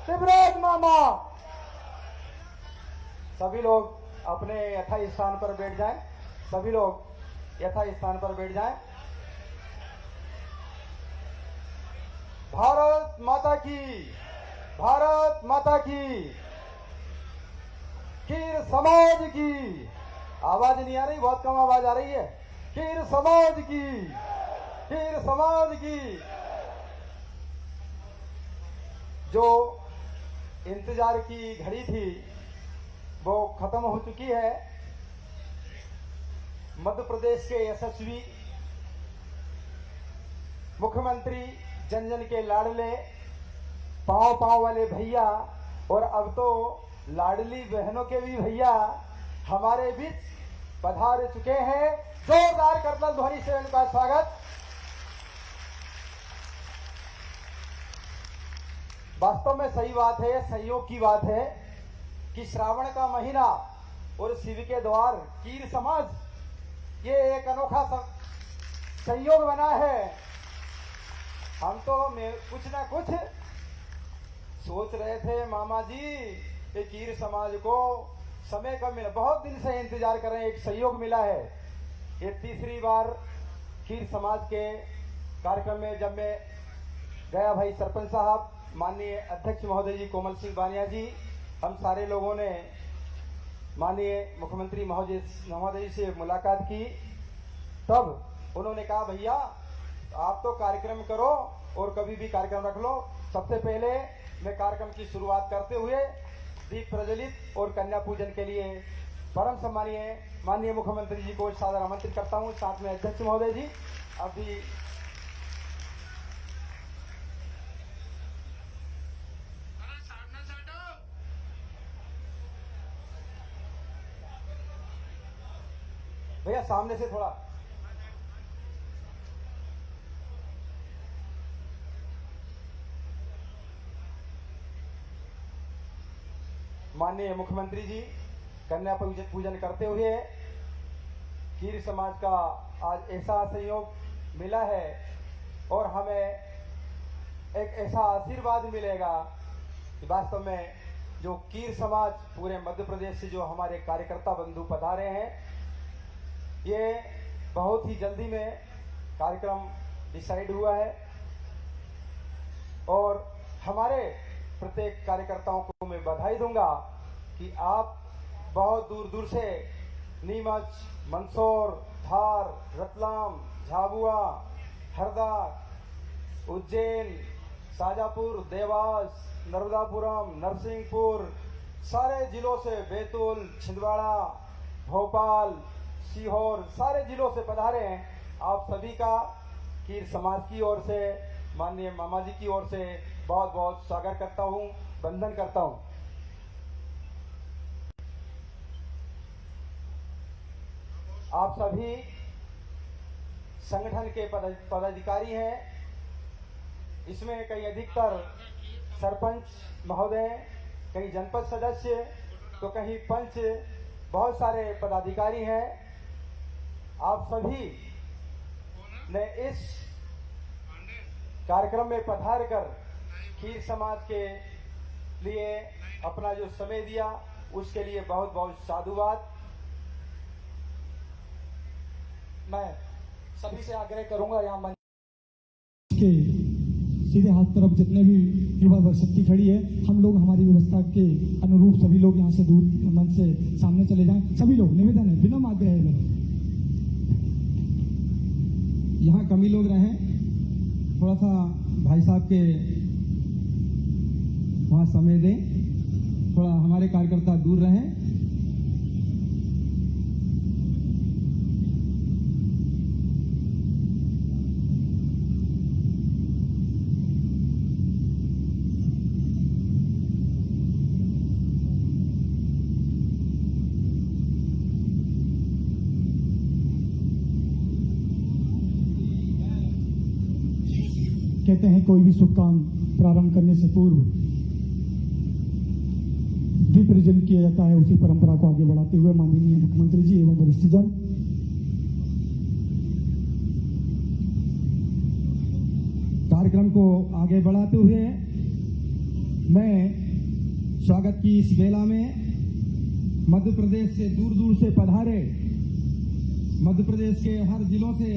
शिवराज मामा। सभी लोग अपने यथा स्थान पर बैठ जाएं। सभी लोग यथा स्थान पर बैठ जाएं। भारत माता की, भारत माता की, कीर समाज की। आवाज नहीं आ रही, बहुत कम आवाज आ रही है। कीर समाज की, कीर समाज की। जो इंतजार की घड़ी थी वो खत्म हो चुकी है। मध्य प्रदेश के यशस्वी मुख्यमंत्री, जन जन के लाडले, पांव पांव वाले भैया और अब तो लाडली बहनों के भी भैया हमारे बीच पधार चुके हैं। जोरदार करतल ध्वनि से उनका स्वागत। वास्तव में सही बात है, संयोग की बात है कि श्रावण का महीना और शिव के द्वार कीर समाज, ये एक अनोखा संयोग बना है। हम तो कुछ ना कुछ सोच रहे थे मामा जी कि कीर समाज को समय कब मिला, बहुत दिन से इंतजार कर रहे हैं, एक सहयोग मिला है। ये तीसरी बार कीर समाज के कार्यक्रम में जब मैं गया, भाई सरपंच साहब, माननीय अध्यक्ष महोदय जी कोमल सिंह बानिया जी, हम सारे लोगों ने माननीय मुख्यमंत्री महोदय से मुलाकात की। तब उन्होंने कहा भैया आप तो कार्यक्रम करो और कभी भी कार्यक्रम रख लो। सबसे पहले मैं कार्यक्रम की शुरुआत करते हुए दीप प्रज्वलित और कन्या पूजन के लिए परम सम्मानीय माननीय मुख्यमंत्री जी को सादर आमंत्रित करता हूं, साथ में अध्यक्ष महोदय जी। अभी भैया सामने से थोड़ा, माननीय मुख्यमंत्री जी कन्या पूजन करते हुए कीर समाज का आज ऐसा संयोग मिला है और हमें एक ऐसा आशीर्वाद मिलेगा कि वास्तव में जो कीर समाज पूरे मध्य प्रदेश से जो हमारे कार्यकर्ता बंधु पधारे हैं, ये बहुत ही जल्दी में कार्यक्रम डिसाइड हुआ है और हमारे प्रत्येक कार्यकर्ताओं को मैं बधाई दूंगा कि आप बहुत दूर दूर से नीमच, मंदसौर, धार, रतलाम, झाबुआ, हरदा, उज्जैन, शाजापुर, देवास, नर्मदापुरम, नरसिंहपुर, सारे जिलों से, बैतूल, छिंदवाड़ा, भोपाल, सीहोर, सारे जिलों से पधारे हैं। आप सभी का कीर समाज की ओर से, माननीय मामा जी की ओर से बहुत बहुत स्वागत करता हूं, वंदन करता हूं। आप सभी संगठन के पदाधिकारी हैं। इसमें कई अधिकतर सरपंच महोदय, कई जनपद सदस्य, तो कहीं पंच, बहुत सारे पदाधिकारी हैं। आप सभी ने इस कार्यक्रम में पधार कर कीर समाज के लिए अपना जो समय दिया उसके लिए बहुत बहुत साधुवाद। मैं सभी से आग्रह करूंगा, यहाँ मंच के सीधे हाथ तरफ जितने भी युवा वर्ग शक्ति खड़ी है, हम लोग हमारी व्यवस्था के अनुरूप सभी लोग यहाँ से दूर मंच से सामने चले जाएं। सभी लोग, निवेदन है, विनम्र आग्रह है मेरा, यहाँ कमी लोग रहें, थोड़ा सा भाई साहब के वहाँ समय दें, थोड़ा हमारे कार्यकर्ता दूर रहें। कहते हैं कोई भी शुभ काम प्रारंभ करने से पूर्व दीप प्रज्वलित किया जाता है। उसी परंपरा को आगे बढ़ाते हुए माननीय मुख्यमंत्री जी एवं वरिष्ठ जन कार्यक्रम को आगे बढ़ाते हुए मैं स्वागत की इस बेला में मध्य प्रदेश से दूर दूर से पधारे मध्य प्रदेश के हर जिलों से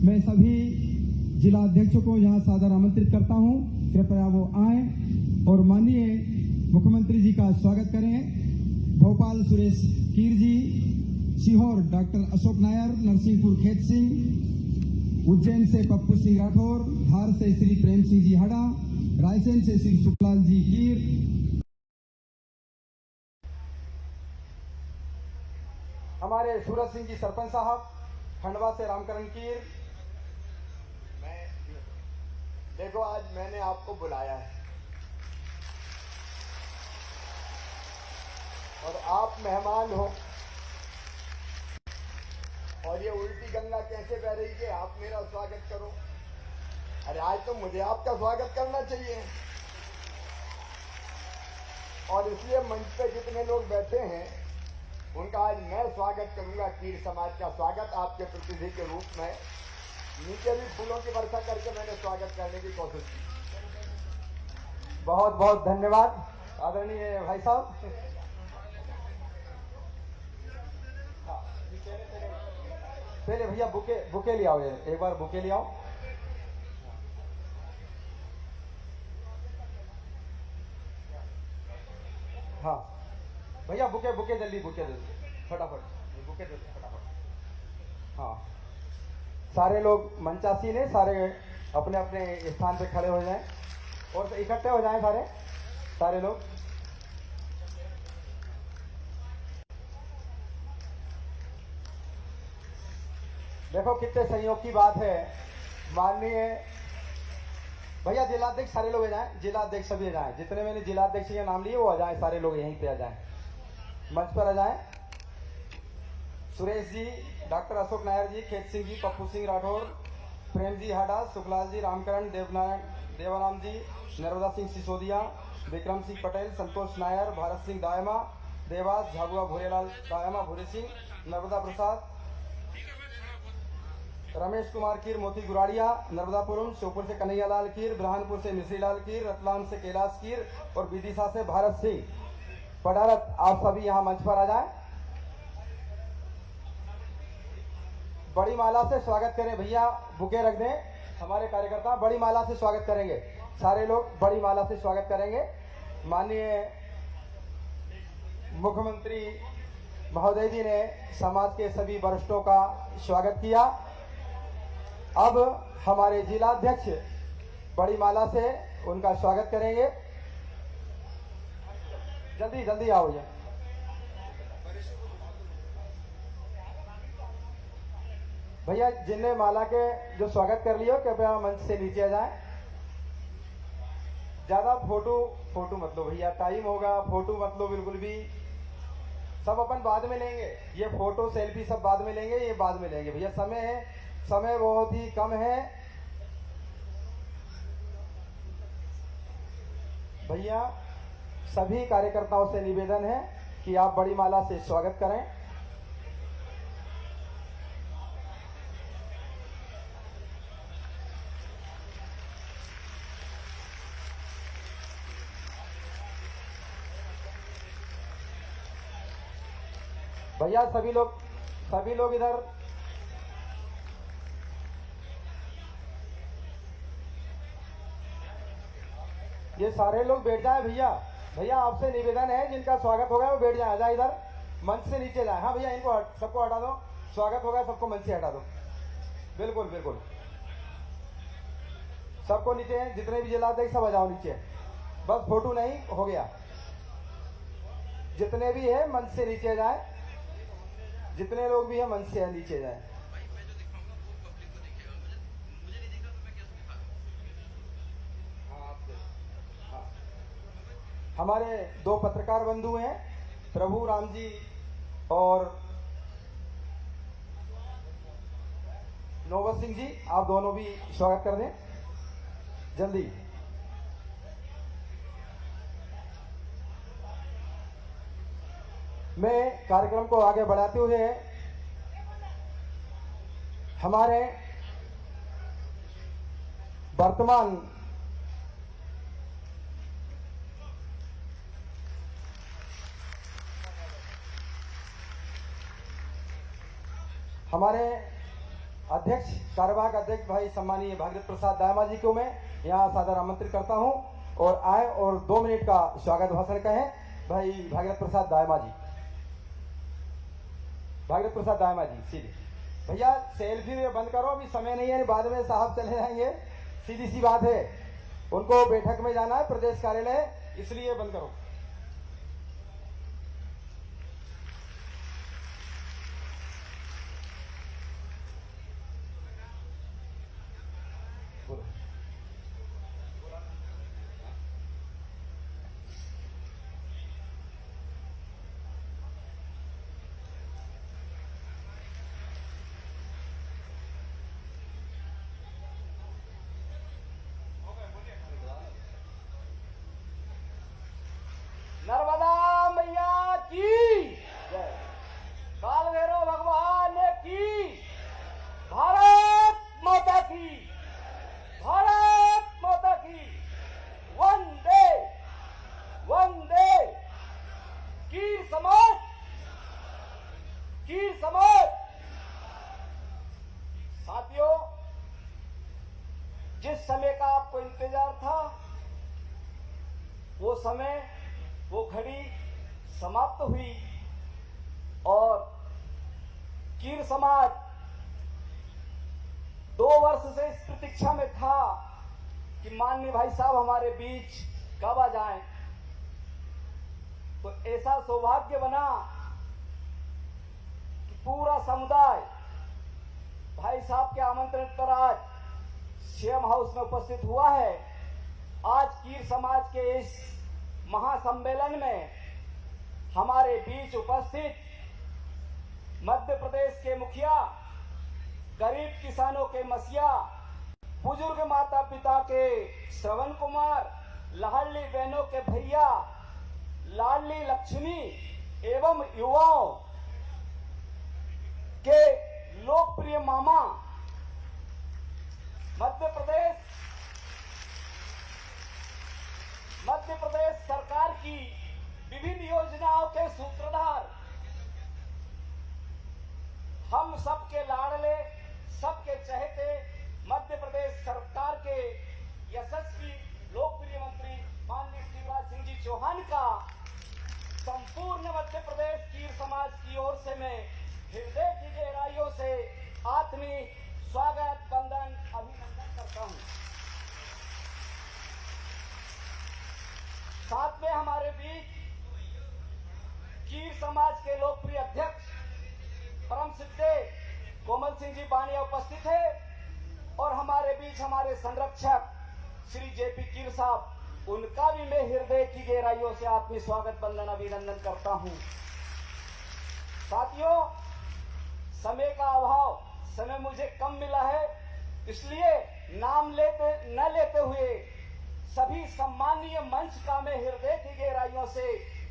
मैं सभी जिला अध्यक्षों को यहाँ सादर आमंत्रित करता हूँ। कृपया वो आए और माननीय मुख्यमंत्री जी का स्वागत करें। भोपाल सुरेश कीर जी, सीहोर डॉक्टर अशोक नायर, नरसिंहपुर खेत सिंह, उज्जैन से पप्पू सिंह राठौर, धार से श्री प्रेम सिंह जी हड़ा, रायसेन से श्री सुखलाल जी कीर, हमारे सूरज सिंह जी सरपंच साहब, खंडवा से रामकरण कीर। देखो, आज मैंने आपको बुलाया है और आप मेहमान हो, और ये उल्टी गंगा कैसे बह रही है, आप मेरा स्वागत करो। अरे आज तो मुझे आपका स्वागत करना चाहिए। और इसलिए मंच पे जितने लोग बैठे हैं उनका आज मैं स्वागत करूंगा। कीर समाज का स्वागत आपके प्रतिनिधि के रूप में। नीचे भी फूलों की वर्षा करके मैंने स्वागत करने की कोशिश की। बहुत बहुत धन्यवाद आदरणीय भाई साहब। पहले भैया बुके ले आओ, एक बार बुके ले आओ। हाँ भैया, बुके जल्दी फटाफट बुके जल्दी फटाफट। हाँ, सारे लोग मंचासी ने सारे अपने अपने स्थान पे खड़े हो जाएं और इकट्ठे हो जाएं सारे लोग। देखो कितने सहयोग की बात है। माननीय भैया जिलाध्यक्ष सारे लोग आ जाएं, जिलाध्यक्ष सभी आ जाएं, जितने मैंने जिलाध्यक्ष के नाम लिए वो आ जाएं, सारे लोग यहीं पे आ जाएं, मंच पर आ जाएं। सुरेश जी, डॉक्टर अशोक नायर जी, खेत सिंह जी, पप्पू सिंह राठौर, प्रेम जी हाडा, सुखलाल जी, रामकरण, देवाराम जी, नर्मदा सिंह सिसोदिया, विक्रम सिंह पटेल, संतोष नायर, भारत सिंह दायमा, देवास, झाबुआ भूरेलाल दायमा, भूरे सिंह, नर्मदा प्रसाद, रमेश कुमार कीर, मोती गुराड़िया, नर्मदापुरम, श्योपुर से कन्हैयालाल कीर, ब्रहानपुर से मिश्रीलाल कीर, रतलाम से कैलाश कीर और विदिशा से भारत सिंह पडारत। आप सभी यहाँ मंच पर आ जाएं। बड़ी माला से स्वागत करें भैया, बुके रख दें। हमारे कार्यकर्ता बड़ी माला से स्वागत करेंगे, सारे लोग बड़ी माला से स्वागत करेंगे। माननीय मुख्यमंत्री महोदय जी ने समाज के सभी वरिष्ठों का स्वागत किया। अब हमारे जिलाध्यक्ष बड़ी माला से उनका स्वागत करेंगे। जल्दी जल्दी आओ ये। भैया जिनने माला के जो स्वागत कर लियो कृपया मंच से नीचे आ जाएं। ज्यादा फोटो मत लो भैया, टाइम होगा, फोटो मत लो बिल्कुल भी। सब अपन बाद में लेंगे, ये फोटो सेल्फी सब बाद में लेंगे, ये बाद में लेंगे भैया। समय बहुत ही कम है भैया। सभी कार्यकर्ताओं से निवेदन है कि आप बड़ी माला से स्वागत करें। भैया सभी लोग इधर ये सारे लोग बैठ जाएं भैया आपसे निवेदन है, जिनका स्वागत होगा वो बैठ जाए, आ जाए इधर, मंच से नीचे जाए। हाँ भैया, इनको सबको हटा दो, स्वागत होगा सबको मंच से हटा दो। बिल्कुल सबको नीचे हैं, जितने भी जिलाध्यक्ष सब आ जाओ नीचे, बस फोटो नहीं हो गया। जितने भी है मंच से नीचे जाए, जितने लोग भी हैं मंच से नीचे जाए। हमारे दो पत्रकार बंधु हैं, प्रभु राम जी और नौबत सिंह जी, आप दोनों भी स्वागत कर दें जल्दी। मैं कार्यक्रम को आगे बढ़ाते हुए हमारे वर्तमान हमारे अध्यक्ष कार्यवाहक अध्यक्ष भाई सम्मानीय भागीरथ प्रसाद दायमा जी को मैं यहाँ सादर आमंत्रित करता हूँ और आए और 2 मिनट का स्वागत भाषण कहें भाई भागीरथ प्रसाद दायमा जी। भागीरथ प्रसाद दायमा जी सीधे भैया सेल्फी में बंद करो, अभी समय नहीं है, बाद में साहब चले जाएंगे, सीधी सी बात है, उनको बैठक में जाना है प्रदेश कार्यालय, इसलिए बंद करो। नर्मदा मैया की जय, काल भैरव भगवान की, भारत माता की, भारत माता की, वंदे वंदे। कीर समाज, कीर समाज। साथियों, जिस समय का आपको इंतजार था वो समय, वो घड़ी समाप्त हुई और कीर समाज 2 वर्ष से इस प्रतीक्षा में था कि माननीय भाई साहब हमारे बीच कब आ जाएं। तो ऐसा सौभाग्य बना कि पूरा समुदाय भाई साहब के आमंत्रण पर आज सीएम हाउस में उपस्थित हुआ है। आज कीर समाज के इस महासम्मेलन में हमारे बीच उपस्थित मध्य प्रदेश के मुखिया, गरीब किसानों के मसीहा, बुजुर्ग माता पिता के श्रवण कुमार, लाडली बहनों के भैया, लाडली लक्ष्मी एवं युवाओं के लोकप्रिय मामा, मध्य प्रदेश सरकार की विभिन्न योजनाओं के सूत्रधार, हम सबके लाडले, सबके चहेते मध्य प्रदेश सरकार के यशस्वी लोकप्रिय मंत्री माननीय शिवराज सिंह जी चौहान का संपूर्ण मध्य प्रदेश कीर समाज की ओर से मैं हृदय की गहराइयों से आत्मीय स्वागत, वंदन, अभिनंदन करता हूं। साथ में हमारे बीच कीर समाज के लोकप्रिय अध्यक्ष परम सिद्धे कोमल सिंह जी बानिया उपस्थित है और हमारे बीच हमारे संरक्षक श्री जेपी कीर साहब, उनका भी मैं हृदय की गहराइयों से आत्मीय स्वागत, वंदन, अभिनंदन करता हूं। साथियों, समय का अभाव, समय मुझे कम मिला है, इसलिए नाम न लेते हुए सभी सम्मानीय मंच का मैं हृदय की गहराइयों से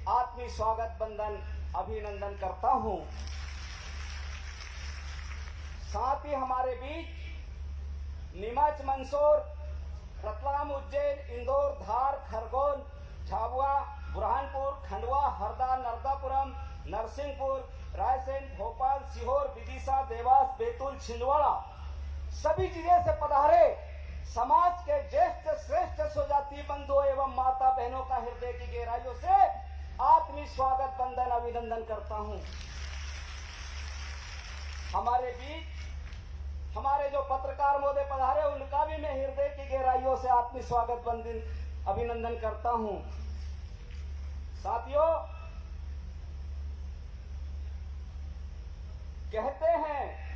आत्मीय स्वागत, वंदन, अभिनंदन करता हूं। साथ ही हमारे बीच नीमच, मंदसौर, रतलाम, उज्जैन, इंदौर, धार, खरगोन, झाबुआ, बुरहानपुर, खंडवा, हरदा, नर्मदापुरम, नरसिंहपुर, रायसेन, भोपाल, सीहोर, विदिशा, देवास, बैतूल, छिंदवाड़ा सभी जिले से पधारे समाज के ज्येष्ठ श्रेष्ठ स्वजाति बंधुओं एवं माता बहनों का हृदय की गहराइयों से आत्मीय स्वागत, वंदन, अभिनंदन करता हूं। हमारे बीच हमारे जो पत्रकार महोदय पधारे, उनका भी मैं हृदय की गहराइयों से आत्मीय स्वागत, वंदन, अभिनंदन करता हूं। साथियों, कहते हैं,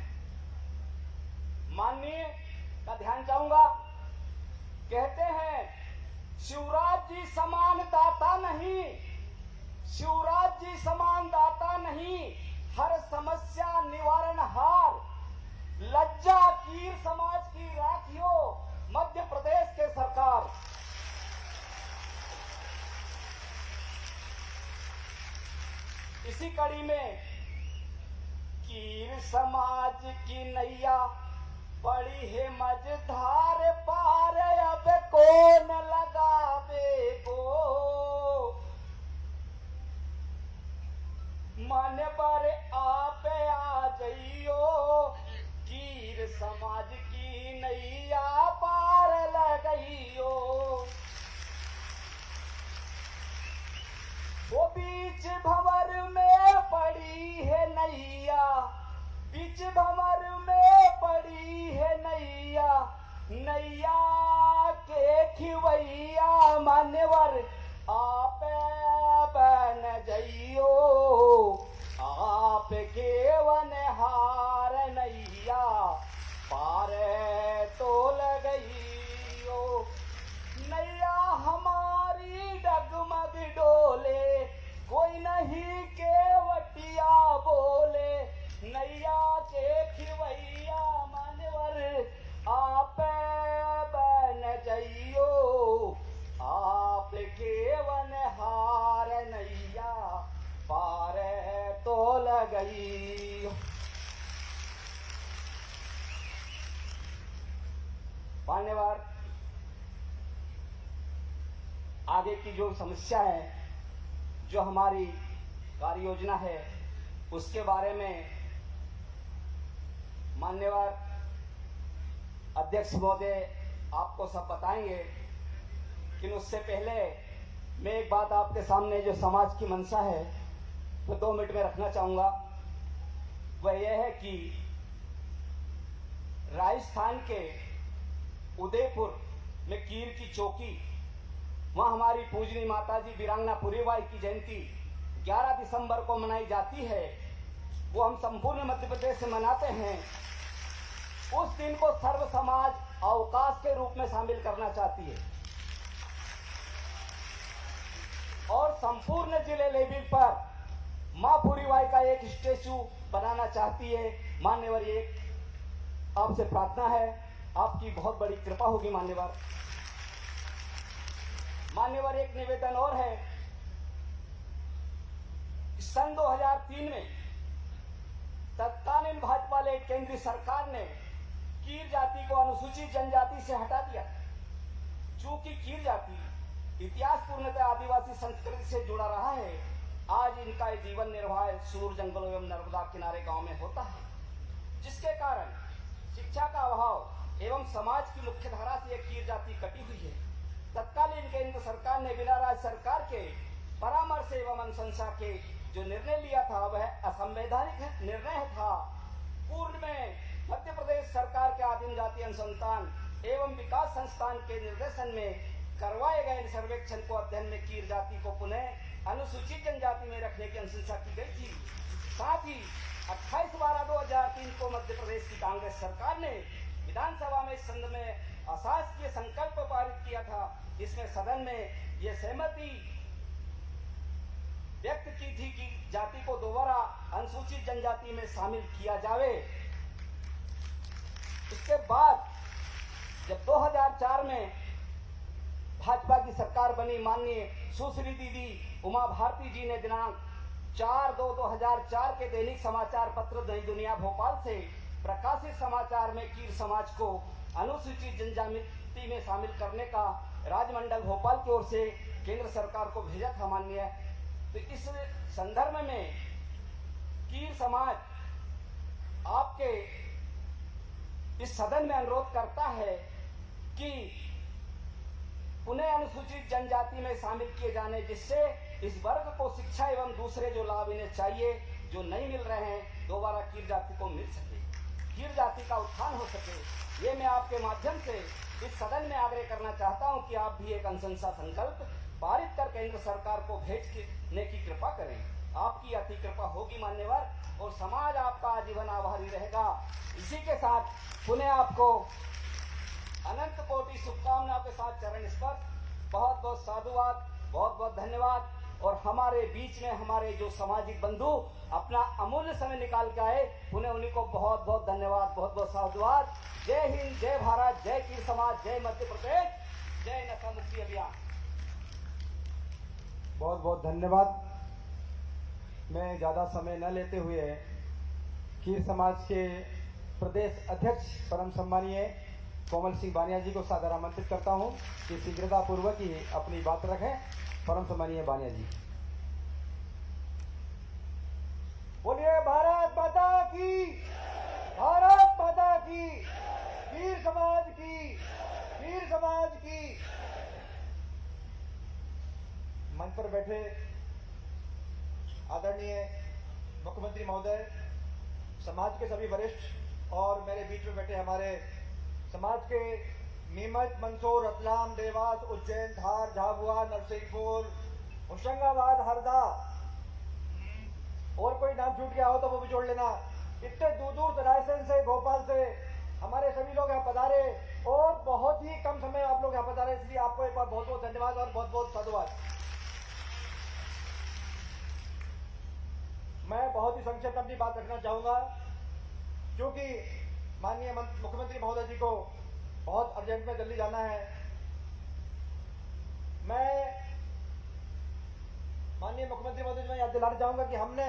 माननीय का ध्यान चाहूंगा, कहते हैं शिवराज जी समान दाता नहीं, शिवराज जी समान दाता नहीं, हर समस्या निवारण हार, लज्जा कीर समाज की राखियों मध्य प्रदेश के सरकार। इसी कड़ी में कीर समाज की नैया पड़ी है मझधार पार, अब कौन लगावे को, मन पर आप आ जाइयो, बीच भंवर में पड़ी है नैया, बीच भंवर में पड़ी है नैया, नैया के खिवैया मान्यवर आप बन जइयो, आप के वनहार नैया पार तो लगइयो। नैया हमारी डगमग डोले, कोई नहीं केवटिया बोले, नैया के खिवैया मानवर आप बन जइयो, आप के वनहार नैया पार तो लगइयो। मान्यवर, आगे की जो समस्या है, जो हमारी कार्य योजना है, उसके बारे में मान्यवर अध्यक्ष महोदय आपको सब बताएंगे। लेकिन उससे पहले मैं एक बात आपके सामने जो समाज की मंशा है वो 2 मिनट में रखना चाहूंगा। वह यह है कि राजस्थान के उदयपुर में कीर की चौकी, वहां हमारी पूजनी माताजी वीरांगना पुरीबाई की जयंती 11 दिसंबर को मनाई जाती है। वो हम संपूर्ण मध्य प्रदेश से मनाते हैं। उस दिन को सर्व समाज अवकाश के रूप में शामिल करना चाहती है और संपूर्ण जिले लेवल पर मां पुरीबाई का एक स्टेचू बनाना चाहती है। मान्यवर, ये आपसे प्रार्थना है, आपकी बहुत बड़ी कृपा होगी मान्यवर। मान्यवर, एक निवेदन और है। सन 2003 में तत्कालीन भाजपा वाले केंद्रीय सरकार ने कीर जाति को अनुसूचित जनजाति से हटा दिया। चूंकि कीर जाति इतिहास पूर्णतः आदिवासी संस्कृति से जुड़ा रहा है, आज इनका जीवन निर्वाह सूर जंगलों एवं नर्मदा किनारे गांव में होता है, जिसके कारण शिक्षा का अभाव एवं समाज की मुख्य धारा से यह कीर जाति कटी हुई है। तत्कालीन केंद्र सरकार ने बिना राज्य सरकार के परामर्श एवं अनुशंसा के जो निर्णय लिया था वह असंवैधानिक निर्णय था। पूर्व में मध्य प्रदेश सरकार के आदिम जाति अनुसंधान एवं विकास संस्थान के निर्देशन में करवाए गए सर्वेक्षण को अध्ययन में कीर जाति को पुनः अनुसूचित जनजाति में रखने की अनुशंसा की गई थी। साथ ही 28/12/2003 को मध्य प्रदेश की कांग्रेस सरकार ने विधानसभा में इस संबंध में अशासकीय संकल्प पारित किया था। इसमें सदन में यह सहमति व्यक्त की थी कि जाति को दोबारा अनुसूचित जनजाति में शामिल किया जावे। इसके बाद जब 2004 में भाजपा की सरकार बनी, माननीय सुश्री दीदी उमा भारती जी ने दिनांक 4/2/2004 के दैनिक समाचार पत्र नई दुनिया भोपाल से प्रकाशित समाचार में कीर समाज को अनुसूचित जनजाति में शामिल करने का राजमंडल भोपाल की ओर से केंद्र सरकार को भेजा था माननीय। तो इस संदर्भ में कीर समाज आपके इस सदन में अनुरोध करता है कि पुनः अनुसूचित जनजाति में शामिल किए जाने, जिससे इस वर्ग को शिक्षा एवं दूसरे जो लाभ इन्हें चाहिए जो नहीं मिल रहे हैं, दोबारा कीर जाति को मिल सके, कीर जाति का उत्थान हो सके। ये मैं आपके माध्यम से इस सदन में आग्रह करना चाहता हूं कि आप भी एक अनुशंसा संकल्प पारित कर केंद्र सरकार को भेजने की कृपा करें। आपकी अति कृपा होगी मान्यवर, और समाज आपका आजीवन आभारी रहेगा। इसी के साथ पुनः आपको अनंत कोटि शुभकामनाओं के साथ चरण स्पर्श, बहुत बहुत साधुवाद, बहुत बहुत धन्यवाद। और हमारे बीच में हमारे जो सामाजिक बंधु अपना अमूल्य समय निकाल के आए, उन्हें उन्हीं को बहुत बहुत धन्यवाद, बहुत बहुत साधुवाद। जय हिंद, जय भारत, जय कीर समाज, जय मध्य प्रदेश, जय नशा मुक्ति अभियान। बहुत बहुत धन्यवाद। मैं ज़्यादा समय न लेते हुए कीर समाज के प्रदेश अध्यक्ष परम सम्मानीय कोमल सिंह बानिया जी को सादर आमंत्रित करता हूं कि शीघ्रतापूर्वक ही अपनी बात रखें। परम सम्मानीय बानिया जी। बोलिए भारत माता की, भारत माता की, वीर समाज की, वीर समाज की। मंच पर बैठे आदरणीय मुख्यमंत्री महोदय, समाज के सभी वरिष्ठ और मेरे बीच में बैठे हमारे समाज के नीमच, मंदसौर, रतलाम, देवास, उज्जैन, धार, झाबुआ, नरसिंहपुर, होशंगाबाद, हरदा और कोई नाम छूट गया हो तो वो भी जोड़ लेना। इतने दूर दूर रायसेन से, भोपाल से हमारे सभी लोग यहाँ पधारे और बहुत ही कम समय आप लोग यहाँ पधारे, इसलिए आपको एक बार बहुत बहुत धन्यवाद और बहुत बहुत साधुवाद। मैं बहुत ही संक्षिप्त अपनी बात रखना चाहूंगा क्योंकि माननीय मुख्यमंत्री महोदय जी को बहुत अर्जेंट में जल्दी जाना है। मैं माननीय मुख्यमंत्री महोदय जी, मैं याद दिलाना चाहूंगा कि हमने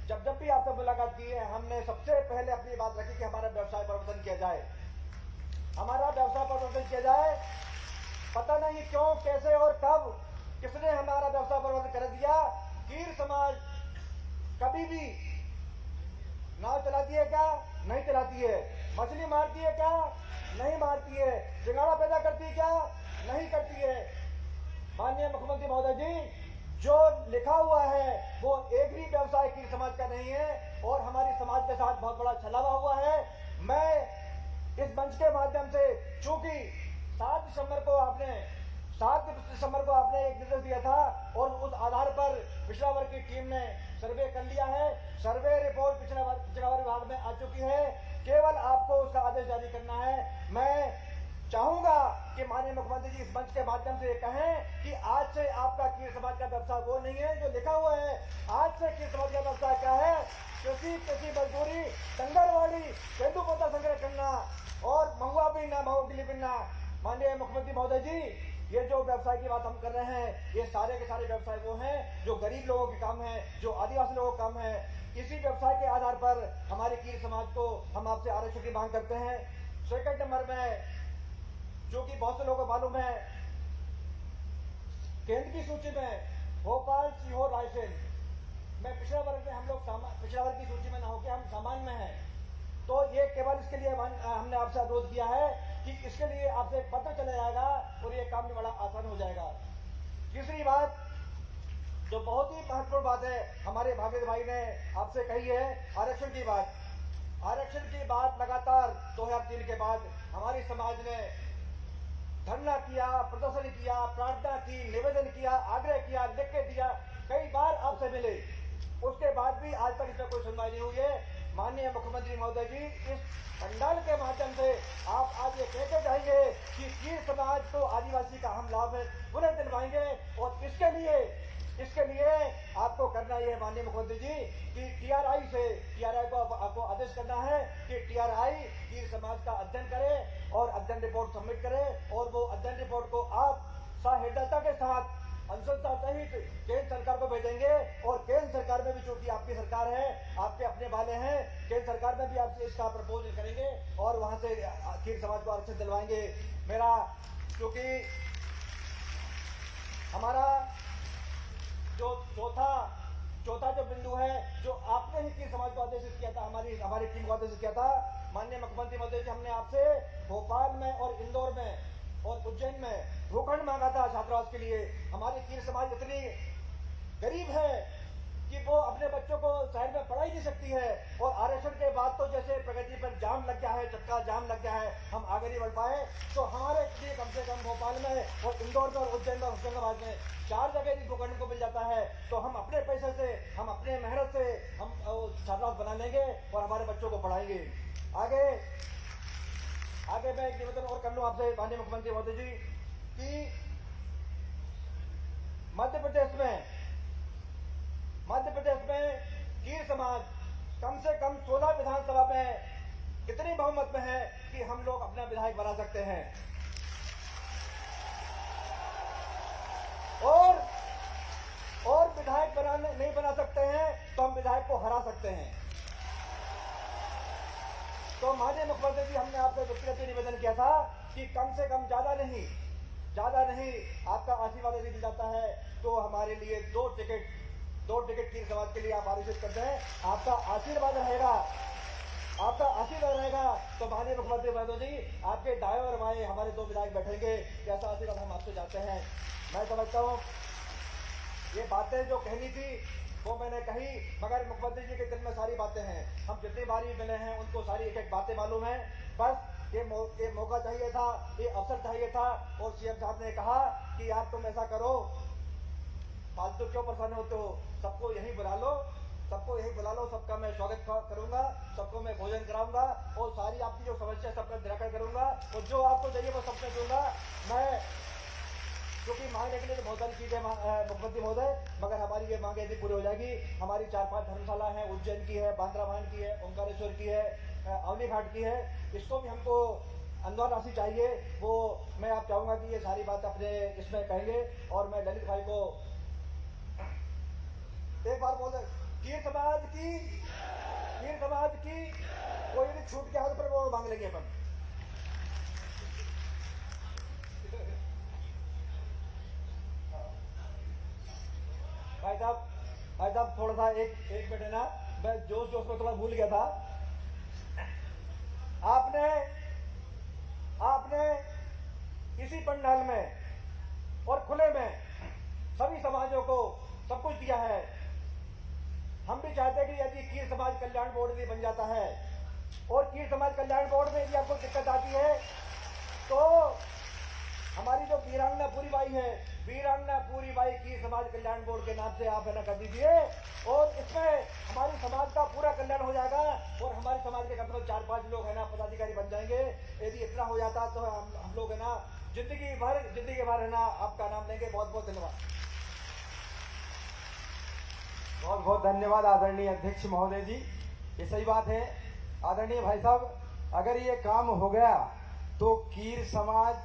जब भी आपसे मुलाकात की है, हमने सबसे पहले अपनी बात रखी कि हमारा व्यवसाय परिवर्तन किया जाए, हमारा व्यवसाय परिवर्तन किया जाए। पता नहीं क्यों, कैसे और कब किसने हमारा व्यवसाय परिवर्तन कर दिया। कीर समाज कभी भी नाव चलाती है क्या? नहीं चलाती है। मछली मारती है क्या? नहीं मारती है। सिंगाड़ा पैदा करती है क्या? नहीं करती है। माननीय मुख्यमंत्री महोदय जी, जो लिखा हुआ है वो एक भी व्यवसाय कीर समाज का नहीं है और हमारी समाज के साथ बहुत बड़ा छलावा हुआ है। मैं इस मंच के माध्यम से, चूंकि 7 दिसंबर को आपने एक निर्देश दिया था और उस आधार पर पिछड़ा वर्ग की टीम ने सर्वे कर लिया है। सर्वे रिपोर्ट पिछड़ा वर्ग विभाग में आ चुकी है, केवल आपको उसका आदेश जारी करना है। मैं चाहूंगा कि माननीय मुख्यमंत्री जी इस मंच के माध्यम से कहें कि आज से आपका कीर समाज का व्यवसाय वो नहीं है जो लिखा हुआ है। आज से कीर समाज का व्यवसाय क्या है? कृषि मजदूरी, डंगरवाड़ी, तेंदुपत्ता संग्रह करना और महुआ बीनना, महुआ गिली बीनना। माननीय मुख्यमंत्री महोदय जी, ये जो व्यवसाय की बात हम कर रहे हैं, ये सारे के सारे व्यवसाय वो हैं जो गरीब लोगों के काम है, जो आदिवासी लोगों के काम है। इसी व्यवसाय के आधार पर हमारे कीर समाज को हम आपसे आरक्षण की मांग करते हैं। सेकंड नंबर में, जो कि बहुत से लोगों को मालूम है, केंद्र की सूची में भोपाल, सीहोर, रायसेन में पिछड़ा वर्ग में हम लोग पिछड़ा वर्ग की सूची में ना होकर हम सामान्य में हैं। तो ये केवल इसके लिए हमने आपसे अनुरोध किया है कि इसके लिए आपसे एक पत्र चला जाएगा और ये काम भी बड़ा आसान हो जाएगा। तीसरी बात, जो बहुत ही महत्वपूर्ण बात है, हमारे भागीरथ भाई ने आपसे कही है, आरक्षण की बात। आरक्षण की बात लगातार 2003 के बाद हमारी समाज ने धरना किया, प्रदर्शन किया, प्रार्थना की, निवेदन किया, आग्रह किया, लिख के दिया, कई बार आपसे मिले, उसके बाद भी आज तक इसमें कोई सुनवाई नहीं हुई है। माननीय मुख्यमंत्री महोदय जी, इस पंडाल के माध्यम से आप आज ये कहते जाएंगे कि कीर समाज को आदिवासी का हम लाभ पुनः दिलवाएंगे और इसके लिए आपको करना ये है माननीय मुख्यमंत्री जी कि टीआरआई को आपको आदेश करना है कि टीआरआई कीर समाज का अध्ययन करे और अध्ययन रिपोर्ट सबमिट करे और वो अध्ययन रिपोर्ट को आप सहृदयता के साथ अनुशंसा सहित केंद्र सरकार को भेजेंगे और केंद्र सरकार में भी, चूंकि आपकी सरकार है, आपके अपने वाले हैं, केंद्र सरकार में भी आपसे इसका प्रपोजल करेंगे और वहां से कीर समाज को आरक्षण दिलवाएंगे। मेरा, क्योंकि हमारा जो चौथा जो बिंदु है, जो आपने ही कीर समाज को आदेशित किया था, हमारी टीम को आदेशित किया था, माननीय मुख्यमंत्री महोदय जी, हमने आपसे भोपाल में और इंदौर में और उज्जैन में भूखंड मांगा था छात्रावास के लिए। हमारी कीर समाज इतनी गरीब है कि वो अपने बच्चों को शहर में पढ़ा ही नहीं सकती है और आरक्षण के बाद तो जैसे प्रगति पर जाम लग गया है, चक्का जाम लग गया है, हम आगे नहीं बढ़ पाए। तो हमारे लिए कम से कम भोपाल में और इंदौर में और उज्जैन में, होशंगाबाद में 4 जगह यदि भूखंड को मिल जाता है तो हम अपने पैसे से, हम अपने मेहनत से हम छात्रावास बना लेंगे और हमारे बच्चों को पढ़ाएंगे। आगे मैं एक निवेदन और कर लूं आपसे माननीय मुख्यमंत्री महोदय जी कि मध्य प्रदेश में कीर समाज कम से कम 16 विधानसभा में इतनी बहुमत में है कि हम लोग अपना विधायक बना सकते हैं और विधायक नहीं बना सकते हैं तो हम विधायक को हरा सकते हैं। तो माननीय मुख्यमंत्री जी, हमने आपसे व्यक्तिगत निवेदन किया था कि कम से कम ज्यादा नहीं आपका आशीर्वाद यदि मिल जाता है तो हमारे लिए 2 टिकट कीर समाज के लिए आप आरक्षित करते हैं। आपका आशीर्वाद रहेगा तो माननीय मुख्यमंत्री महोदय जी, आपके दाएं और बाएं हमारे 2 विधायक बैठेंगे। कैसा आशीर्वाद हम आपसे चाहते हैं। मैं समझता हूँ ये बातें जो कहनी थी वो मैंने कही, मगर मुख्यमंत्री जी के दिल में सारी बातें हैं। हम जितनी बारी मिले हैं उनको सारी एक एक बातें मालूम है। बस ये मौका चाहिए था, ये अवसर चाहिए था। और सीएम साहब ने कहा कि यार तुम ऐसा करो, फालतू क्यों परेशान होते हो, सबको यही बुला लो, सबको यही बुला लो, सबका मैं स्वागत करूंगा, सबको मैं भोजन कराऊंगा और सारी आपकी जो समस्या सबका निराकरण करूंगा और जो आपको चाहिए वो सबसे दूंगा मैं। क्योंकि मांगने के लिए तो बहुत सारी चीजें मुख्यमंत्री महोदय, मगर हमारी ये मांगे यदि पूरी हो जाएगी। हमारी 4-5 धर्मशाला है, उज्जैन की है, बांद्राभान की है, ओंकारेश्वर की है, अवनी घाट की है, इसको भी हमको अनुदान राशि चाहिए। वो मैं आप चाहूंगा कि ये सारी बात अपने इसमें कहेंगे। और मैं ललित भाई को एक बार बोल, कीर समाज की, कीर समाज की कोई भी छूट के हाथ पर वो मांग लेंगे अपन। भाई साहब थोड़ा सा एक मिनट है ना, मैं जोश में थोड़ा भूल गया था। आपने इसी पंडाल में और खुले में सभी समाजों को सब कुछ दिया है। हम भी चाहते हैं कि यदि कीर समाज कल्याण बोर्ड भी बन जाता है और कीर समाज कल्याण बोर्ड में यदि आपको दिक्कत आती है तो हमारी जो वीरांगना पूरी बाई है, वीरांगना पूरी बाई कीर समाज कल्याण बोर्ड के नाम से आप है ना कर दीजिए और इसमें हमारी समाज का पूरा कल्याण हो जाएगा और हमारे समाज के कम से कम 4-5 लोग है ना पदाधिकारी बन जाएंगे। यदि इतना हो जाता तो हम लोग है ना जिंदगी भर है ना आपका नाम लेंगे। बहुत बहुत धन्यवाद। बहुत बहुत धन्यवाद आदरणीय अध्यक्ष महोदय जी। ये सही बात है आदरणीय भाई साहब, अगर ये काम हो गया तो कीर समाज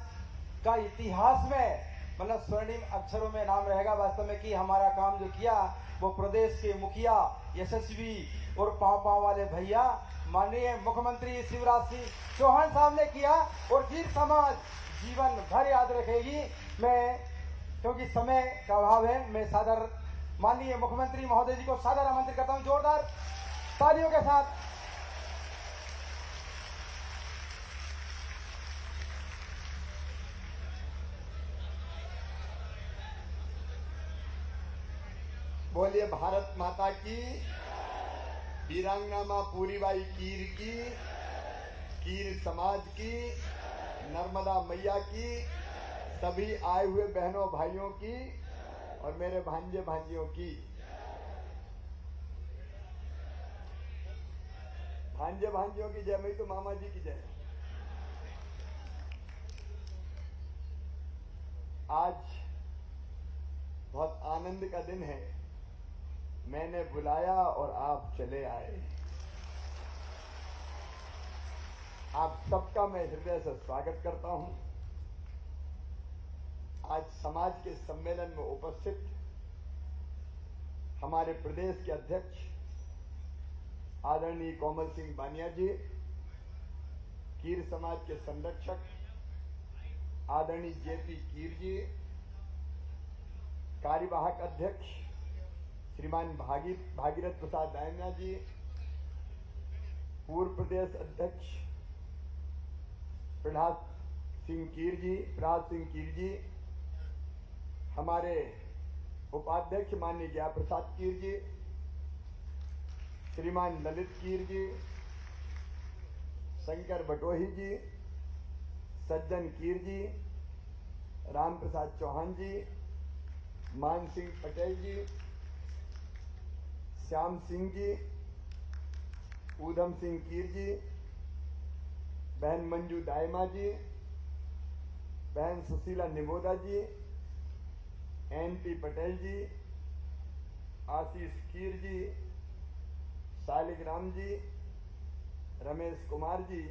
का इतिहास में मतलब स्वर्णिम अक्षरों में नाम रहेगा वास्तव में कि हमारा काम जो किया वो प्रदेश के मुखिया यशस्वी और पाँव वाले भैया माननीय मुख्यमंत्री शिवराज सिंह चौहान साहब ने किया और कीर समाज जीवन भर याद रखेगी। मैं क्योंकि समय का अभाव है, मैं सादर माननीय मुख्यमंत्री महोदय जी को सादर आमंत्रित करता हूं जोरदार तालियों के साथ। बोलिए भारत माता की, वीरांगना मां पूरीबाई कीर की, कीर समाज की, नर्मदा मैया की, सभी आए हुए बहनों भाइयों की और मेरे भांजे भांजियों की। भांजे भांजियों की जय, मैं तो मामा जी की जय। आज बहुत आनंद का दिन है। मैंने बुलाया और आप चले आए। आप सबका मैं हृदय से स्वागत करता हूं। आज समाज के सम्मेलन में उपस्थित हमारे प्रदेश के अध्यक्ष आदरणीय कोमल सिंह बानिया जी, कीर समाज के संरक्षक आदरणीय जेपी कीर जी, कार्यवाहक अध्यक्ष श्रीमान भागीरथ प्रसाद दायमिया जी, पूर्व प्रदेश अध्यक्ष प्रहलाद सिंह कीर जी, हमारे उपाध्यक्ष माननीय जया प्रसाद कीर जी, श्रीमान ललित कीर जी, शंकर बटोही जी, सज्जन कीर जी, राम प्रसाद चौहान जी, मान सिंह पटेल जी, श्याम सिंह जी, ऊधम सिंह कीर जी, बहन मंजू दायमा जी, बहन सुशीला निमोदा जी, एनपी पटेल जी, आशीष कीर जी, शालिग्राम जी, रमेश कुमार जी,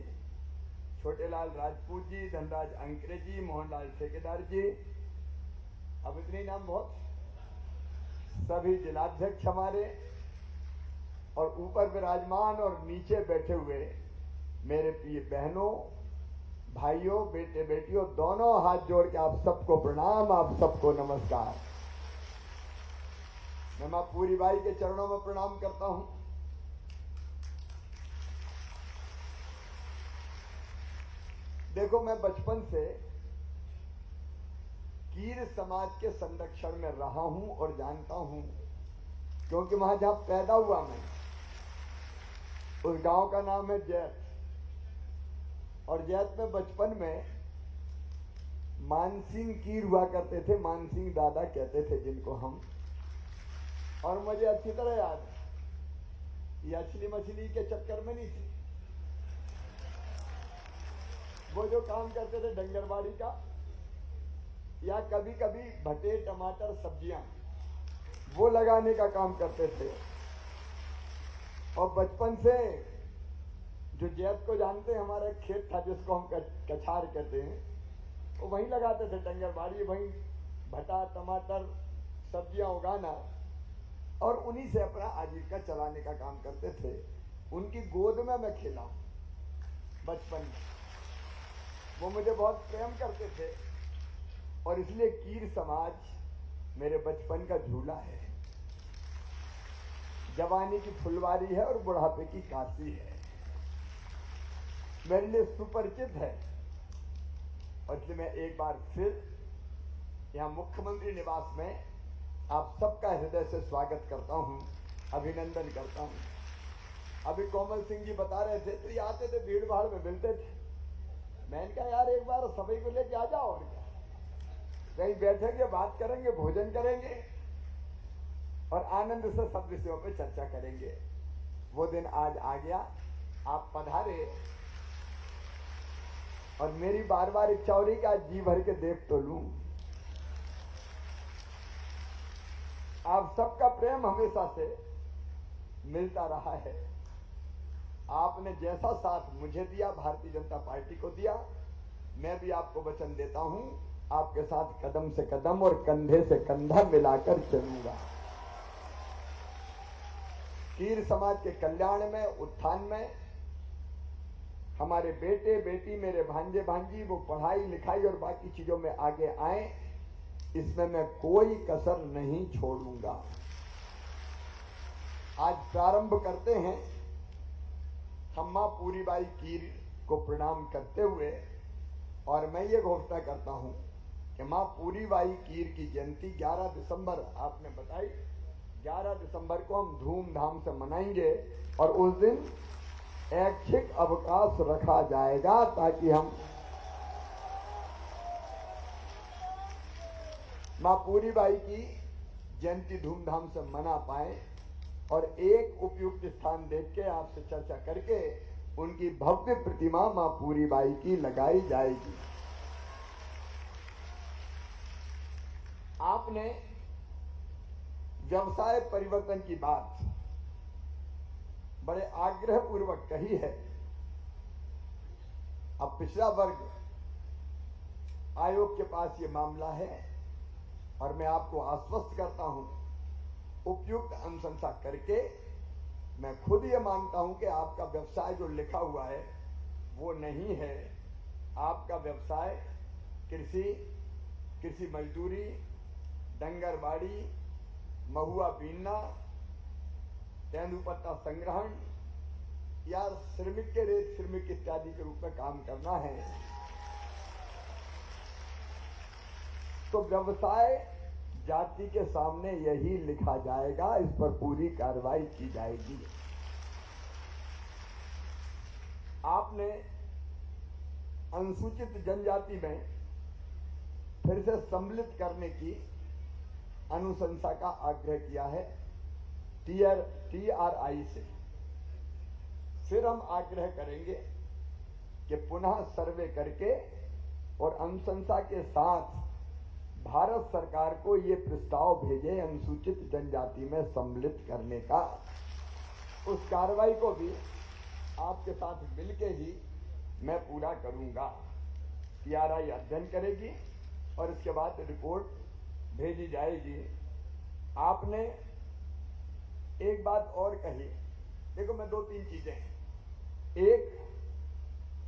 छोटेलाल राजपूत जी, धनराज अंकरे जी, मोहनलाल ठेकेदार जी, अब इतने नाम बहुत, सभी जिलाध्यक्ष हमारे और ऊपर विराजमान और नीचे बैठे हुए मेरे प्रिय बहनों, भाइयों, बेटे बेटियों, दोनों हाथ जोड़ के आप सबको प्रणाम, आप सबको नमस्कार। मैं मां पूरीबाई के चरणों में प्रणाम करता हूं। देखो, मैं बचपन से कीर समाज के संरक्षण में रहा हूं और जानता हूं क्योंकि वहां जहां पैदा हुआ मैं, उस गांव का नाम है जैत। और जैत में बचपन में मानसिंह कीर हुआ करते थे, मानसिंह दादा कहते थे जिनको हम। और मुझे अच्छी तरह याद है, ये असली मछली के चक्कर में नहीं थी। वो जो काम करते थे डंगरबाड़ी का, या कभी कभी भटे टमाटर सब्जियां वो लगाने का काम करते थे। और बचपन से जो जैत को जानते हैं, हमारा एक खेत था जिसको हम कछार कहते हैं, वो वहीं लगाते थे डंगरबाड़ी, वहीं भटा टमाटर सब्जियां उगाना और उन्हीं से अपना आजीविका चलाने का काम करते थे। उनकी गोद में मैं खेला बचपन में, वो मुझे बहुत प्रेम करते थे। और इसलिए कीर समाज मेरे बचपन का झूला है, जवानी की फुलवारी है और बुढ़ापे की काशी है, मेरे लिए सुपरिचित है। और इसलिए मैं एक बार फिर यहाँ मुख्यमंत्री निवास में आप सबका हृदय से स्वागत करता हूँ, अभिनंदन करता हूँ। अभी कोमल सिंह जी बता रहे थे, तो ये आते थे भीड़ भाड़ में मिलते थे। मैंने कहा यार एक बार सभी को लेके आ जाओ, और क्या, कहीं बैठेंगे, बात करेंगे, भोजन करेंगे और आनंद से सब विषयों पे चर्चा करेंगे। वो दिन आज आ गया, आप पधारे और मेरी बार बार इच्छा हो रही कि आज जी भर के देख तो लूं। आप सबका प्रेम हमेशा से मिलता रहा है। आपने जैसा साथ मुझे दिया, भारतीय जनता पार्टी को दिया, मैं भी आपको वचन देता हूं, आपके साथ कदम से कदम और कंधे से कंधा मिलाकर चलूंगा। कीर समाज के कल्याण में, उत्थान में, हमारे बेटे बेटी, मेरे भांजे भांजी, वो पढ़ाई लिखाई और बाकी चीजों में आगे आए, इसमें मैं कोई कसर नहीं छोड़ूंगा। आज प्रारंभ करते हैं हम मां पूरीबाई कीर को प्रणाम करते हुए, और मैं ये घोषणा करता हूं कि मां पूरीबाई कीर की जयंती 11 दिसंबर आपने बताई, 11 दिसंबर को हम धूमधाम से मनाएंगे। और उस दिन ऐच्छिक अवकाश रखा जाएगा ताकि हम मां पूरीबाई की जयंती धूमधाम से मना पाए। और एक उपयुक्त स्थान देख के आपसे चर्चा करके उनकी भव्य प्रतिमा मां पूरीबाई की लगाई जाएगी। आपने व्यवसाय परिवर्तन की बात बड़े आग्रह पूर्वक कही है। अब पिछड़ा वर्ग आयोग के पास ये मामला है और मैं आपको आश्वस्त करता हूं, उपयुक्त अनुशंसा करके मैं खुद ये मानता हूं कि आपका व्यवसाय जो लिखा हुआ है वो नहीं है। आपका व्यवसाय कृषि, कृषि मजदूरी, डंगरबाड़ी, महुआ बीनना, तेंदुपत्ता संग्रहण या श्रमिक के रेत श्रमिक इत्यादि के रूप में काम करना है। तो व्यवसाय जाति के सामने यही लिखा जाएगा, इस पर पूरी कार्रवाई की जाएगी। आपने अनुसूचित जनजाति में फिर से सम्मिलित करने की अनुशंसा का आग्रह किया है TRI से। फिर हम आग्रह करेंगे कि पुनः सर्वे करके और अनुशंसा के साथ भारत सरकार को ये प्रस्ताव भेजे अनुसूचित जनजाति में सम्मिलित करने का। उस कार्रवाई को भी आपके साथ मिलके ही मैं पूरा करूंगा। TRI अध्ययन करेगी और इसके बाद रिपोर्ट भेजी जाएगी। आपने एक बात और कही, देखो मैं 2-3 चीजें हैं। एक,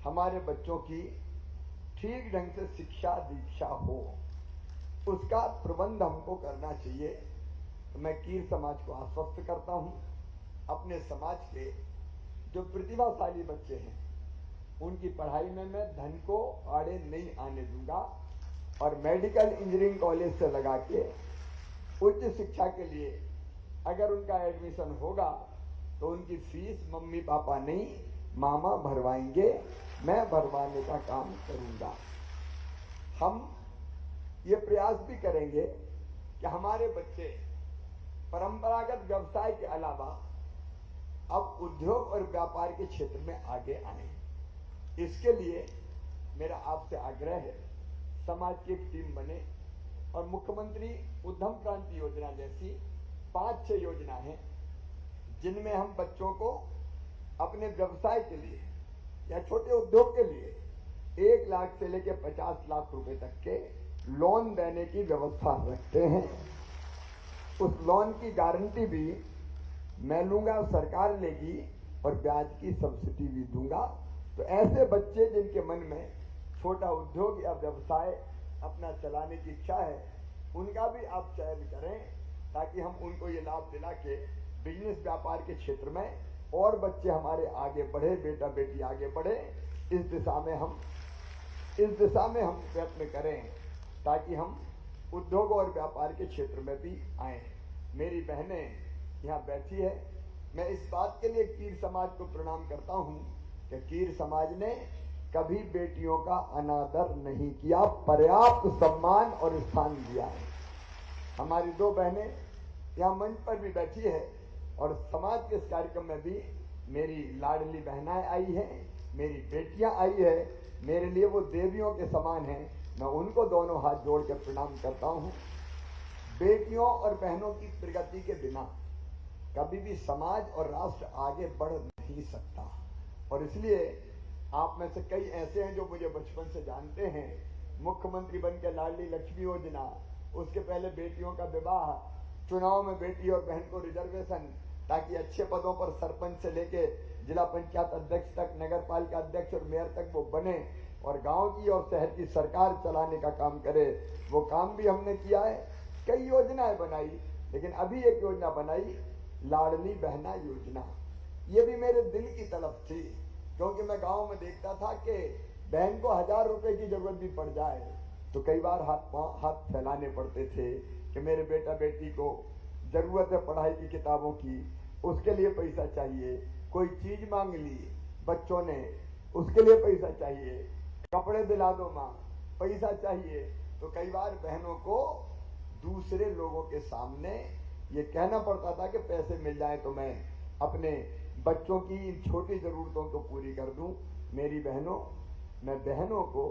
हमारे बच्चों की ठीक ढंग से शिक्षा दीक्षा हो, उसका प्रबंध हमको करना चाहिए। तो मैं कीर समाज को आश्वस्त करता हूं, अपने समाज के जो प्रतिभाशाली बच्चे हैं उनकी पढ़ाई में मैं धन को आड़े नहीं आने दूंगा और मेडिकल इंजीनियरिंग कॉलेज से लगा के उच्च शिक्षा के लिए अगर उनका एडमिशन होगा तो उनकी फीस मम्मी पापा नहीं मामा भरवाएंगे, मैं भरवाने का काम करूंगा। हम ये प्रयास भी करेंगे कि हमारे बच्चे परंपरागत व्यवसाय के अलावा अब उद्योग और व्यापार के क्षेत्र में आगे आए। इसके लिए मेरा आपसे आग्रह है, समाज की एक टीम बने और मुख्यमंत्री उद्यम क्रांति योजना जैसी 5-6 योजना हैं जिनमें हम बच्चों को अपने व्यवसाय के लिए या छोटे उद्योग के लिए 1 लाख से लेकर 50 लाख रुपए तक के लोन देने की व्यवस्था रखते हैं। उस लोन की गारंटी भी मैं लूंगा, सरकार लेगी और ब्याज की सब्सिडी भी दूंगा। तो ऐसे बच्चे जिनके मन में छोटा उद्योग या व्यवसाय अपना चलाने की इच्छा है, उनका भी आप चयन करें ताकि हम उनको ये लाभ दिला के बिजनेस व्यापार के क्षेत्र में और बच्चे हमारे आगे बढ़े, बेटा बेटी आगे बढ़े। इस दिशा में हम प्रयत्न करें ताकि हम उद्योग और व्यापार के क्षेत्र में भी आए। मेरी बहनें यहाँ बैठी है, मैं इस बात के लिए कीर समाज को प्रणाम करता हूँ कि कीर समाज ने कभी बेटियों का अनादर नहीं किया, पर्याप्त सम्मान और स्थान दिया है। हमारी 2 बहनें यहाँ मंच पर भी बैठी है और समाज के इस कार्यक्रम में भी मेरी लाडली बहनाएं आई हैं, मेरी बेटियां आई है। मेरे लिए वो देवियों के समान हैं, मैं उनको दोनों हाथ जोड़ कर प्रणाम करता हूँ। बेटियों और बहनों की प्रगति के बिना कभी भी समाज और राष्ट्र आगे बढ़ नहीं सकता। और इसलिए आप में से कई ऐसे हैं जो मुझे बचपन से जानते हैं। मुख्यमंत्री बनकर लाडली लक्ष्मी योजना, उसके पहले बेटियों का विवाह, चुनाव में बेटी और बहन को रिजर्वेशन, ताकि अच्छे पदों पर सरपंच से लेके जिला पंचायत अध्यक्ष तक, नगर पालिका अध्यक्ष और मेयर तक वो बने और गांव की और शहर की सरकार चलाने का काम करे। वो काम भी हमने किया है, कई योजनाएं बनाई, लेकिन अभी एक योजना बनाई, लाडली बहना योजना। ये भी मेरे दिल की तलब थी, क्योंकि मैं गांव में देखता था कि बहन को 1000 रुपए की जरूरत भी पड़ जाए तो कई बार हाथ फैलाने पड़ते थे कि मेरे बेटा बेटी को जरूरत है पढ़ाई की किताबों की, उसके लिए पैसा चाहिए। कोई चीज मांग ली बच्चों ने, उसके लिए पैसा चाहिए। कपड़े दिला दो माँ, पैसा चाहिए। तो कई बार बहनों को दूसरे लोगों के सामने ये कहना पड़ता था कि पैसे मिल जाए तो मैं अपने बच्चों की छोटी जरूरतों को पूरी कर दूं। मेरी बहनों, मैं बहनों को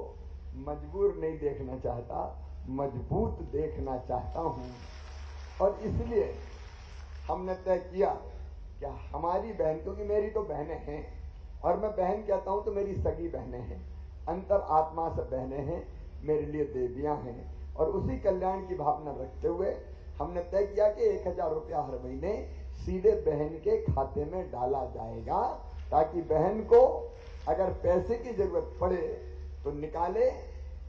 मजबूर नहीं देखना चाहता, मजबूत देखना चाहता हूं। और इसलिए हमने तय किया कि हमारी बहन, क्योंकि मेरी तो बहनें हैं और मैं बहन कहता हूं तो मेरी सगी बहनें हैं, अंतर आत्मा से बहनें हैं, मेरे लिए देवियां हैं। और उसी कल्याण की भावना रखते हुए हमने तय किया कि 1000 रुपया हर महीने सीधे बहन के खाते में डाला जाएगा, ताकि बहन को अगर पैसे की जरूरत पड़े तो निकाले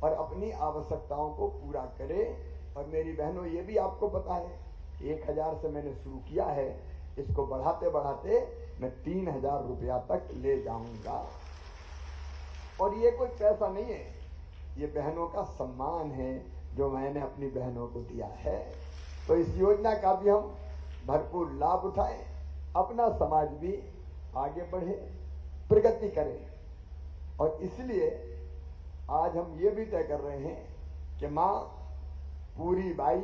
और अपनी आवश्यकताओं को पूरा करे। और मेरी बहनों, ये भी आपको पता है कि 1000 से मैंने शुरू किया है, इसको बढ़ाते बढ़ाते मैं 3000 रुपया तक ले जाऊंगा। और ये कोई पैसा नहीं है, ये बहनों का सम्मान है जो मैंने अपनी बहनों को दिया है। तो इस योजना का भी हम भरपूर लाभ उठाएं, अपना समाज भी आगे बढ़े, प्रगति करे। और इसलिए आज हम ये भी तय कर रहे हैं कि माँ पूरी बाई,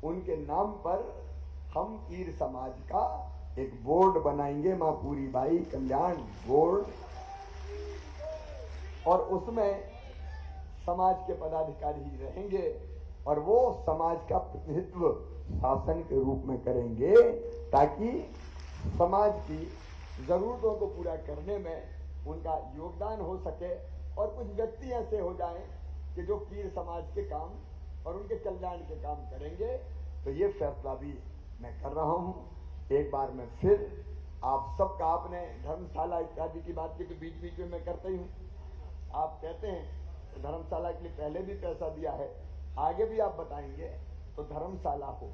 उनके नाम पर हम कीर समाज का एक बोर्ड बनाएंगे, माँ पूरी बाई कल्याण बोर्ड। और उसमें समाज के पदाधिकारी ही रहेंगे और वो समाज का प्रतिनिधित्व शासन के रूप में करेंगे, ताकि समाज की जरूरतों को पूरा करने में उनका योगदान हो सके। और कुछ व्यक्ति ऐसे हो जाएं कि जो कीर समाज के काम और उनके कल्याण के काम करेंगे। तो ये फैसला भी मैं कर रहा हूं। एक बार मैं फिर आप सबका, आपने धर्मशाला इत्यादि की बात की तो बीच बीच में मैं करता ही हूं। आप कहते हैं तो धर्मशाला के लिए पहले भी पैसा दिया है, आगे भी आप बताएंगे तो धर्मशाला हो,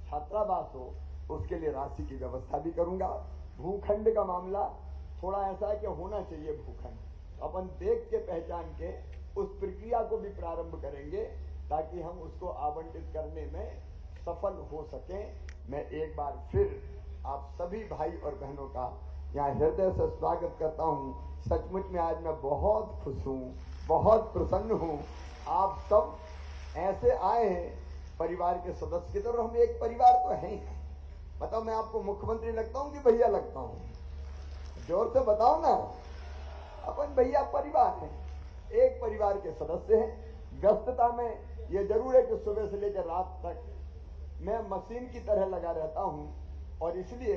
छात्रावास हो, उसके लिए राशि की व्यवस्था भी करूंगा। भूखंड का मामला थोड़ा ऐसा है कि होना चाहिए भूखंड, अपन देख के पहचान के उस प्रक्रिया को भी प्रारंभ करेंगे ताकि हम उसको आवंटित करने में सफल हो सकें। मैं एक बार फिर आप सभी भाई और बहनों का यहाँ हृदय से स्वागत करता हूँ। सचमुच में आज मैं बहुत खुश हूँ, बहुत प्रसन्न हूँ। आप सब ऐसे आए हैं परिवार के सदस्य की तरह। हम एक परिवार तो हैं। बताओ, मैं आपको मुख्यमंत्री लगता हूँ कि भैया लगता हूँ? जोर से बताओ ना। अपन भैया परिवार हैं, एक परिवार के सदस्य हैं। व्यस्तता में ये जरूर है कि सुबह से लेकर रात तक मैं मशीन की तरह लगा रहता हूं और इसलिए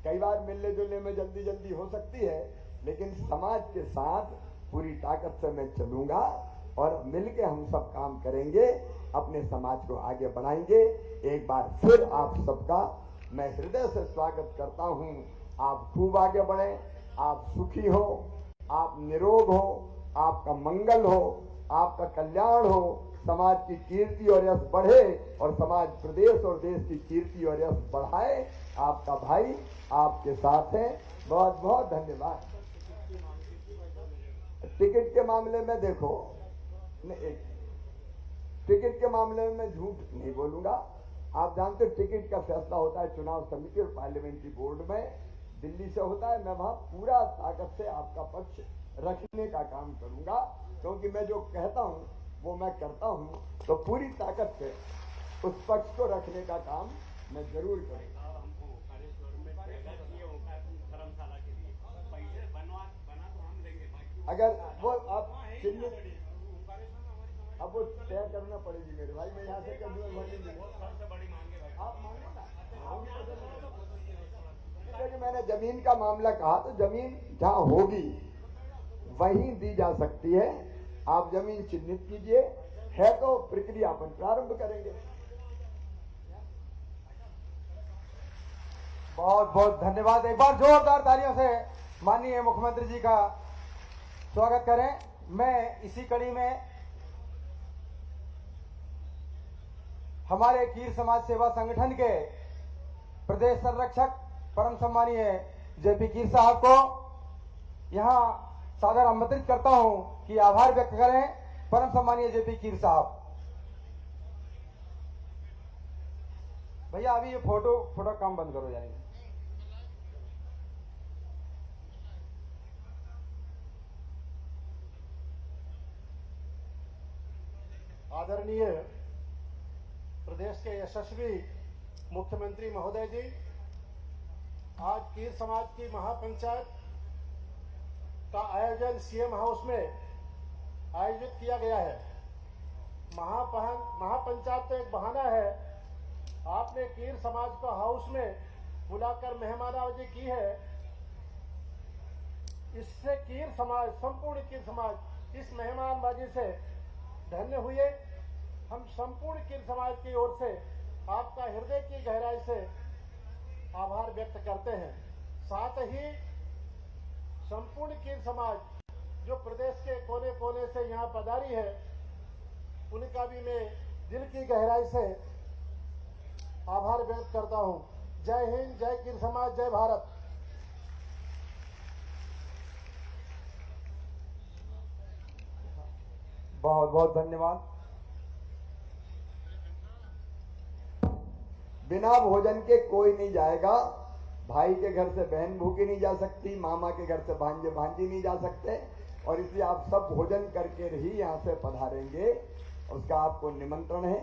कई बार मिलने जुलने में जल्दी हो सकती है, लेकिन समाज के साथ पूरी ताकत से मैं चलूंगा और मिलके हम सब काम करेंगे, अपने समाज को आगे बढ़ाएंगे। एक बार फिर आप सबका मैं हृदय से स्वागत करता हूं। आप खूब आगे बढ़ें, आप सुखी हो, आप निरोग हो, आपका मंगल हो, आपका कल्याण हो, समाज की कीर्ति और यश बढ़े और समाज प्रदेश और देश की कीर्ति और यश बढ़ाए। आपका भाई आपके साथ है। बहुत बहुत धन्यवाद। टिकट के मामले में देखो, टिकट के मामले में मैं झूठ नहीं बोलूंगा। आप जानते हो टिकट का फैसला होता है चुनाव समिति और पार्लियामेंट्री बोर्ड में, दिल्ली से होता है। मैं वहां पूरा ताकत से आपका पक्ष रखने का काम करूंगा, क्योंकि मैं जो कहता हूं वो मैं करता हूं, तो पूरी ताकत से उस पक्ष को रखने का काम मैं जरूर करूंगा। अगर वो आप चिन्हित, अब वो तय करना पड़ेगी मेरे भाई। मैं यहाँ से कर दूंगा, आप मांगे ना। कि मैंने जमीन का मामला कहा, तो जमीन जहां होगी वहीं दी जा सकती है। आप जमीन चिन्हित कीजिए, है तो प्रक्रिया अपन प्रारंभ करेंगे। बहुत बहुत धन्यवाद। एक बार जोरदार तालियों से माननीय मुख्यमंत्री जी का स्वागत करें। मैं इसी कड़ी में हमारे कीर समाज सेवा संगठन के प्रदेश संरक्षक परम सम्मानीय जेपी कीर साहब को यहां सादर आमंत्रित करता हूं कि आभार व्यक्त करें। परम सम्मानीय जेपी कीर साहब, भैया अभी ये फोटो काम बंद करो जाएंगे। आदरणीय प्रदेश के यशस्वी मुख्यमंत्री महोदय जी, आज कीर समाज की महापंचायत का आयोजन सीएम हाउस में आयोजित किया गया है। महापंचायत तो एक बहाना है, आपने कीर समाज को हाउस में बुलाकर मेहमाननवाजी की है। इससे कीर समाज, संपूर्ण कीर समाज इस मेहमानबाजी से धन्य हुए। हम संपूर्ण कीर समाज की ओर से आपका हृदय की गहराई से आभार व्यक्त करते हैं। साथ ही संपूर्ण कीर समाज जो प्रदेश के कोने कोने से यहाँ पधारी है, उनका भी मैं दिल की गहराई से आभार व्यक्त करता हूँ। जय हिंद, जय कीर समाज, जय भारत। बहुत बहुत धन्यवाद। बिना भोजन के कोई नहीं जाएगा। भाई के घर से बहन भूखी नहीं जा सकती, मामा के घर से भांजे भांजी नहीं जा सकते, और इसलिए आप सब भोजन करके ही यहाँ से पधारेंगे। उसका आपको निमंत्रण है।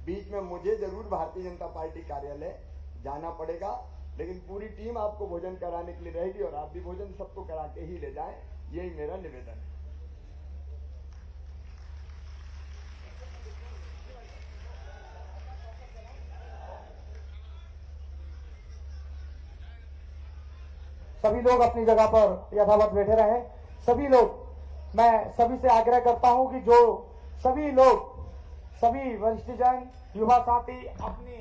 बीच में मुझे जरूर भारतीय जनता पार्टी कार्यालय जाना पड़ेगा, लेकिन पूरी टीम आपको भोजन कराने के लिए रहेगी और आप भी भोजन सबको करा के ही ले जाएं, यही मेरा निवेदन है। सभी लोग अपनी जगह पर यथावत बैठे रहे। सभी लोग, मैं सभी से आग्रह करता हूं कि जो सभी लोग, सभी वरिष्ठजन, युवा साथी अपनी